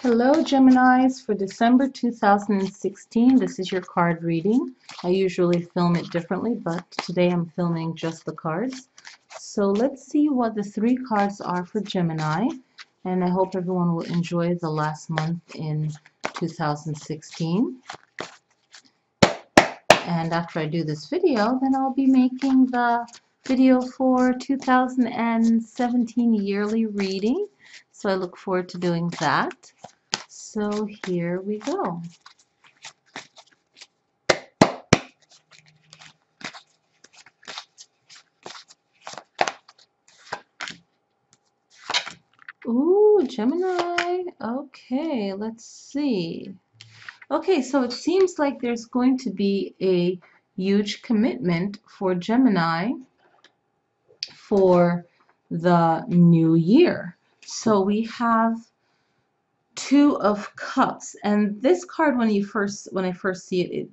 Hello, Geminis, for December 2016. This is your card reading. I usually film it differently, but today I'm filming just the cards. So let's see what the three cards are for Gemini, and I hope everyone will enjoy the last month in 2016. And after I do this video, then I'll be making the video for 2017 yearly reading. So I look forward to doing that. So here we go. Ooh, Gemini. Okay, let's see. Okay, so it seems like there's going to be a huge commitment for Gemini for the new year. So we have Two of Cups, and this card, when I first see it,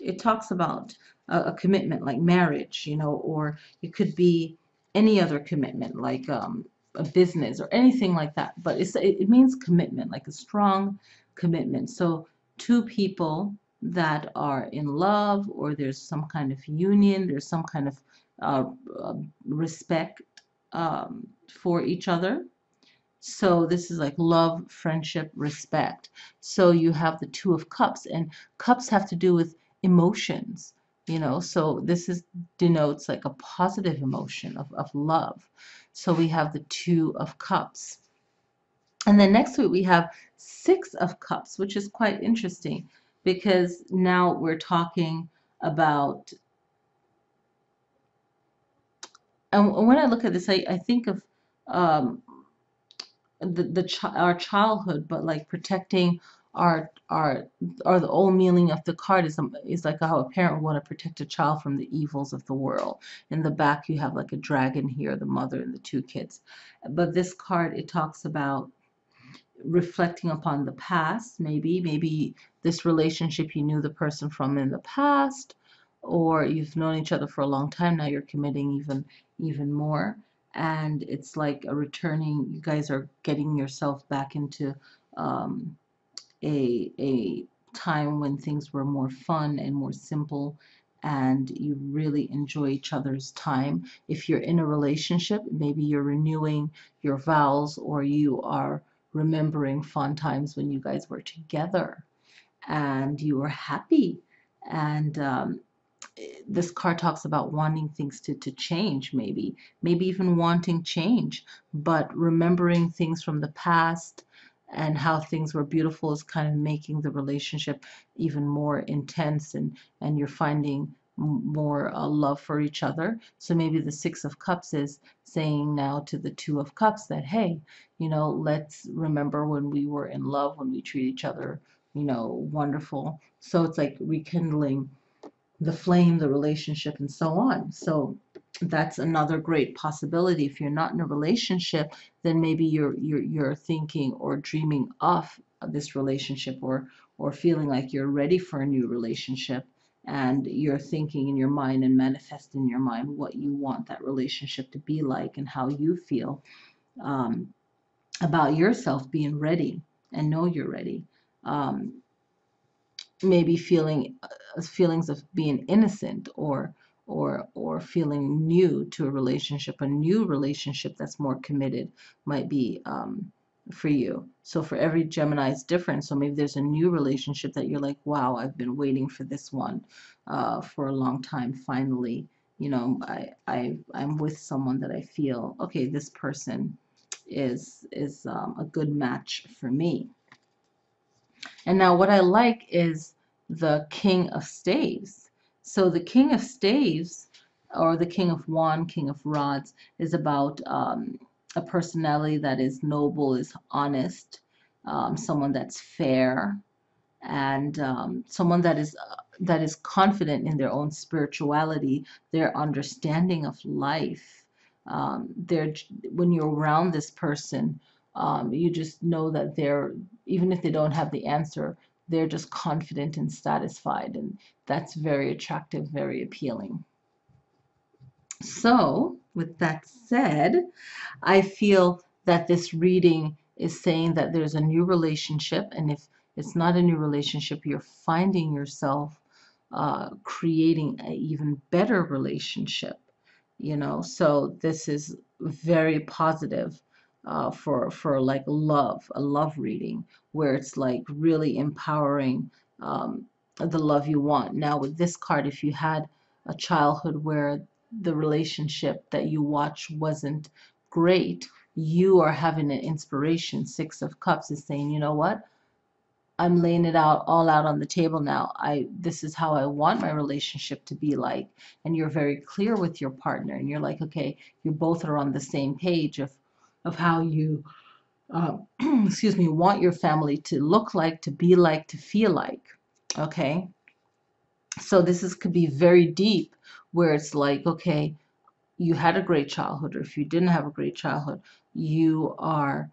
it talks about a commitment like marriage, or it could be any other commitment like a business or anything like that. But it means commitment, like a strong commitment. So two people that are in love, or there's some kind of union, there's some kind of respect for each other. So this is like love, friendship, respect. So you have the Two of Cups, and cups have to do with emotions, so denotes like a positive emotion of love. So we have the Two of Cups. And then next to it we have Six of Cups, which is quite interesting because now we're talking about, and when I look at this, I think of um, our childhood, but like protecting our or the old meaning of the card is like how a parent would want to protect a child from the evils of the world. In the back you have like a dragon here, the mother and the two kids. But this card, it talks about reflecting upon the past. Maybe this relationship, you knew the person from in the past, or you've known each other for a long time, now you're committing even more, and it's like a returning, you guys are getting yourself back into um, a time when things were more fun and more simple, and you really enjoy each other's time. If you're in a relationship, maybe you're renewing your vows, or you are remembering fun times when you guys were together and you were happy. And this card talks about wanting things to change, maybe even wanting change, but remembering things from the past and how things were beautiful is kind of making the relationship even more intense, and you're finding more love for each other. So maybe the Six of Cups is saying now to the Two of Cups that, hey, let's remember when we were in love, when we treat each other, wonderful. So it's like rekindling the flame, the relationship, and so on. So that's another great possibility. If you're not in a relationship, then maybe you're thinking or dreaming of this relationship, or feeling like you're ready for a new relationship, and you're thinking in your mind and manifest in your mind what you want that relationship to be like and how you feel um, about yourself being ready and know you're ready. Maybe feelings of being innocent, or feeling new to a relationship. A new relationship that's more committed might be for you. So for every Gemini is different. So maybe there's a new relationship that you're like, wow, I've been waiting for this one for a long time. Finally, I'm with someone that I feel, okay, this person is a good match for me. And now what I like is the King of Staves. So the King of Staves, or the King of Wands, King of Rods, is about a personality that is noble, is honest, someone that's fair, and someone that is confident in their own spirituality, their understanding of life. When you're around this person, you just know that even if they don't have the answer, they're just confident and satisfied, and that's very attractive, very appealing. So, with that said, I feel that this reading is saying that there's a new relationship, and if it's not a new relationship, you're finding yourself creating an even better relationship, you know. So this is very positive for like love, a love reading where it's like really empowering the love you want. Now with this card, if you had a childhood where the relationship that you watch wasn't great, you are having an inspiration. Six of Cups is saying, you know what? I'm laying it out all out on the table now. This is how I want my relationship to be like. And you're very clear with your partner, and you're like, okay, you both are on the same page of how you excuse me, want your family to look like, to be like, to feel like. Okay? So this is could be very deep where it's like, okay, you had a great childhood, or if you didn't have a great childhood, you are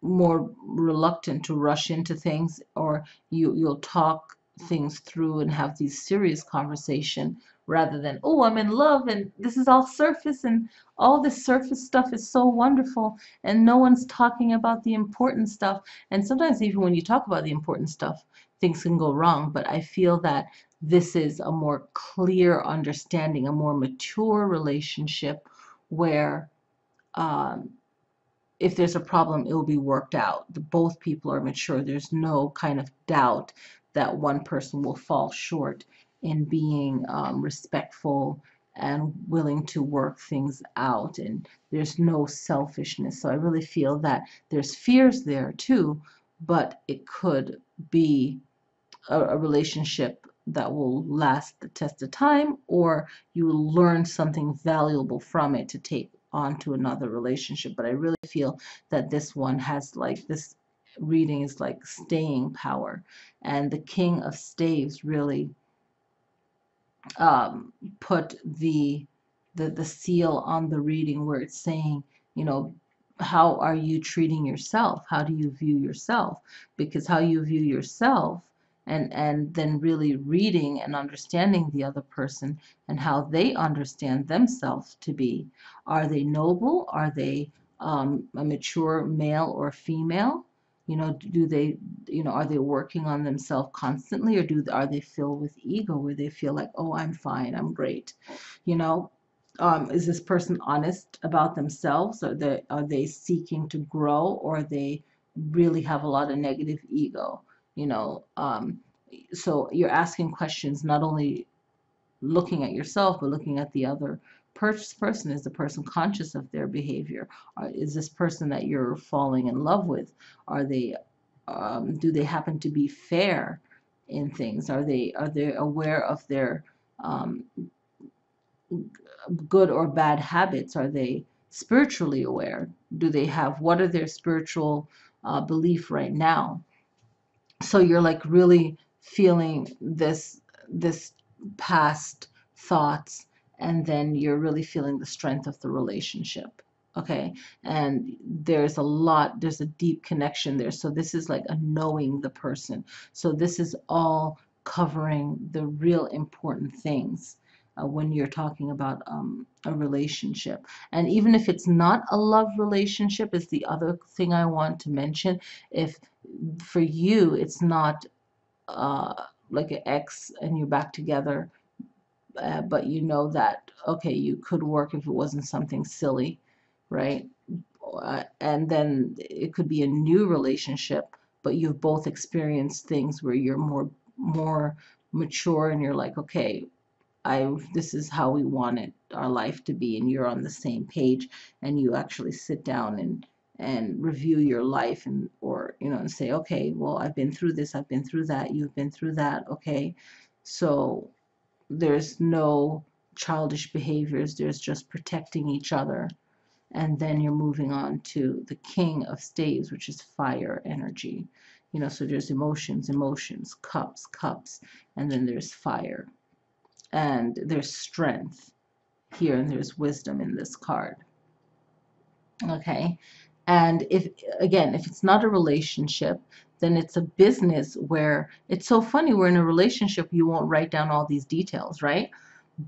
more reluctant to rush into things, or you'll talk things through and have these serious conversation rather than, oh, I'm in love and this is all surface, and all this surface stuff is so wonderful and no one's talking about the important stuff. And sometimes even when you talk about the important stuff, things can go wrong. But I feel that this is a more clear understanding, a more mature relationship where um, if there's a problem, it will be worked out. Both people are mature. There's no kind of doubt that one person will fall short in being respectful and willing to work things out. And there's no selfishness. So I really feel that there's fears there too, but it could be a relationship that will last the test of time, or you will learn something valuable from it to take on to another relationship. But I really feel that this one has like this reading is like staying power, and the King of Staves really put the seal on the reading, where it's saying, you know, how are you treating yourself? How do you view yourself? Because how you view yourself, and then really reading and understanding the other person and how they understand themselves to be. Are they noble? Are they a mature male or female? You know, do they, you know, are they working on themselves constantly, or are they filled with ego where they feel like, oh, I'm fine, I'm great, you know? Is this person honest about themselves? Are they seeking to grow, or they really have a lot of negative ego? You know, so you're asking questions, not only looking at yourself, but looking at the other person. Is the person conscious of their behavior? Is this person that you're falling in love with, are they, do they happen to be fair in things? Are they aware of their um, good or bad habits? Are they spiritually aware? What are their spiritual belief right now? So you're like really feeling this past thoughts, and then you're really feeling the strength of the relationship. Okay, and there's a deep connection there. So this is like a knowing the person. So this is all covering the real important things when you're talking about a relationship. And even if it's not a love relationship, is the other thing I want to mention. If for you it's not uh, like an ex and you're back together, but you know that, okay, you could work if it wasn't something silly, right? And then it could be a new relationship, but you've both experienced things where you're more mature, and you're like, okay, this is how we wanted our life to be, and you're on the same page, and you actually sit down and review your life, and or you know, and say, okay, well, I've been through this, I've been through that, you've been through that, okay, so there's no childish behaviors, there's just protecting each other. And then you're moving on to the King of Staves, which is fire energy. You know, so there's emotions, cups, and then there's fire, and there's strength here, and there's wisdom in this card. Okay, and if it's not a relationship, then it's a business, where it's so funny, we're in a relationship, you won't write down all these details, right?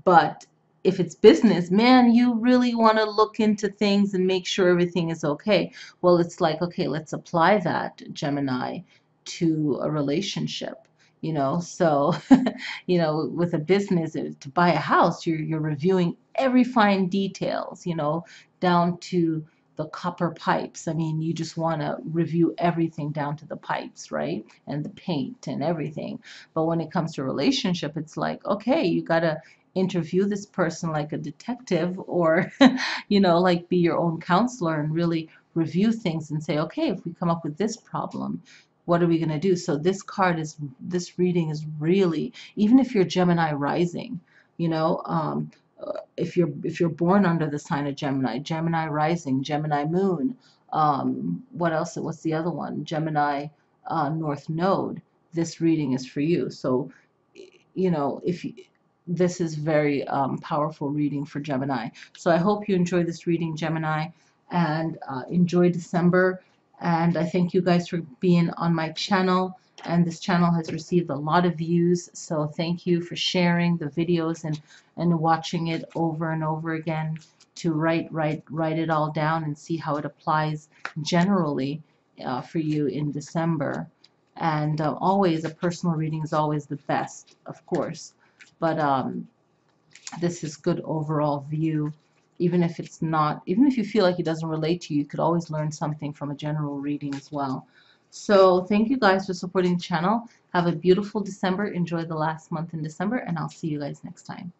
But if it's business, man, you really want to look into things and make sure everything is okay. Well, it's like, okay, let's apply that, Gemini, to a relationship. So with a business, to buy a house, you're reviewing every fine details, down to the copper pipes. I mean, you just want to review everything down to the pipes, right? And the paint and everything. But when it comes to a relationship, it's like, okay, you got to interview this person like a detective, or like be your own counselor and really review things and say, okay, if we come up with this problem, what are we going to do? So this reading is really, even if you're Gemini rising, you know, if you're born under the sign of Gemini, Gemini rising, Gemini moon, what else? What's the other one? Gemini North Node. This reading is for you. So, if you, this is very powerful reading for Gemini. So I hope you enjoy this reading, Gemini, and enjoy December. And I thank you guys for being on my channel. And this channel has received a lot of views, so thank you for sharing the videos and watching it over and over again to write it all down and see how it applies generally for you in December. And always, a personal reading is always the best, of course. But this is good overall view. Even if you feel like it doesn't relate to you, you could always learn something from a general reading as well. So thank you guys for supporting the channel. Have a beautiful December. Enjoy the last month in December, and I'll see you guys next time.